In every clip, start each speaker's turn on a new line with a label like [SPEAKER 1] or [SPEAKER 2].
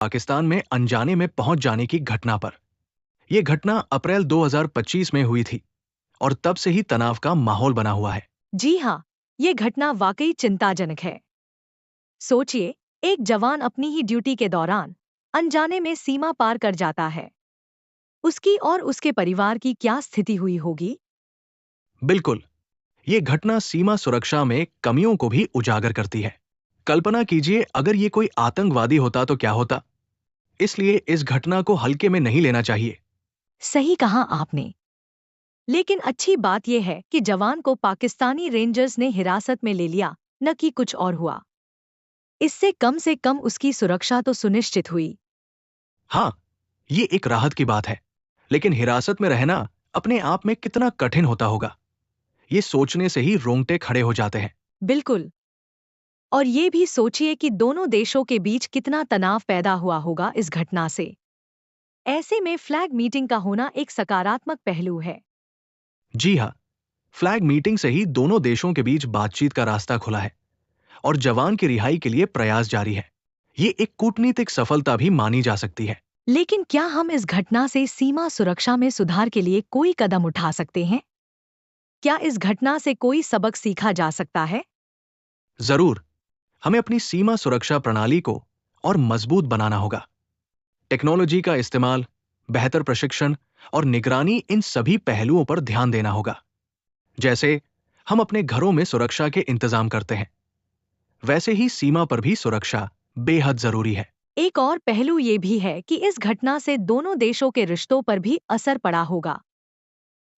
[SPEAKER 1] पाकिस्तान में अनजाने में पहुंच जाने की घटना पर। यह घटना अप्रैल 2025 में हुई थी और तब से ही तनाव का माहौल बना हुआ है।
[SPEAKER 2] जी हाँ, ये घटना वाकई चिंताजनक है। सोचिए, एक जवान अपनी ही ड्यूटी के दौरान अनजाने में सीमा पार कर जाता है। उसकी और उसके परिवार की क्या स्थिति हुई होगी?
[SPEAKER 1] बिल्कुल, ये घटना सीमा सुरक्षा में कमियों को भी उजागर करती है। कल्पना कीजिए अगर ये कोई आतंकवादी होता तो क्या होता। इसलिए इस घटना को हल्के में नहीं लेना चाहिए।
[SPEAKER 2] सही कहा आपने। लेकिन अच्छी बात यह है कि जवान को पाकिस्तानी रेंजर्स ने हिरासत में ले लिया, न कि कुछ और हुआ। इससे कम से कम उसकी सुरक्षा तो सुनिश्चित हुई।
[SPEAKER 1] हाँ, ये एक राहत की बात है। लेकिन हिरासत में रहना अपने आप में कितना कठिन होता होगा, ये सोचने से ही रोंगटे खड़े हो जाते हैं।
[SPEAKER 2] बिल्कुल। और ये भी सोचिए कि दोनों देशों के बीच कितना तनाव पैदा हुआ होगा इस घटना से। ऐसे में फ्लैग मीटिंग का होना एक सकारात्मक पहलू है।
[SPEAKER 1] जी हाँ, फ्लैग मीटिंग से ही दोनों देशों के बीच बातचीत का रास्ता खुला है और जवान की रिहाई के लिए प्रयास जारी है। ये एक कूटनीतिक सफलता भी मानी जा सकती है।
[SPEAKER 2] लेकिन क्या हम इस घटना से सीमा सुरक्षा में सुधार के लिए कोई कदम उठा सकते हैं? क्या इस घटना से कोई सबक सीखा जा सकता है?
[SPEAKER 1] जरूर, हमें अपनी सीमा सुरक्षा प्रणाली को और मजबूत बनाना होगा। टेक्नोलॉजी का इस्तेमाल, बेहतर प्रशिक्षण और निगरानी, इन सभी पहलुओं पर ध्यान देना होगा। जैसे हम अपने घरों में सुरक्षा के इंतजाम करते हैं, वैसे ही सीमा पर भी सुरक्षा बेहद जरूरी है।
[SPEAKER 2] एक और पहलू ये भी है कि इस घटना से दोनों देशों के रिश्तों पर भी असर पड़ा होगा।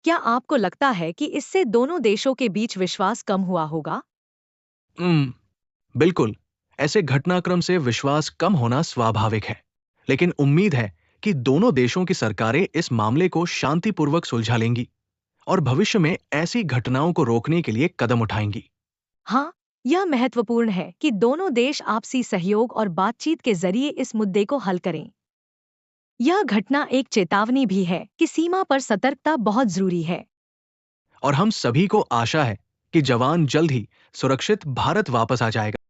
[SPEAKER 2] क्या आपको लगता है कि इससे दोनों देशों के बीच विश्वास कम हुआ होगा?
[SPEAKER 1] बिल्कुल, ऐसे घटनाक्रम से विश्वास कम होना स्वाभाविक है। लेकिन उम्मीद है कि दोनों देशों की सरकारें इस मामले को शांतिपूर्वक सुलझा लेंगी और भविष्य में ऐसी घटनाओं को रोकने के लिए कदम उठाएंगी।
[SPEAKER 2] हाँ, यह महत्वपूर्ण है कि दोनों देश आपसी सहयोग और बातचीत के जरिए इस मुद्दे को हल करें। यह घटना एक चेतावनी भी है कि सीमा पर सतर्कता बहुत जरूरी है।
[SPEAKER 1] और हम सभी को आशा है कि जवान जल्द ही सुरक्षित भारत वापस आ जाएगा।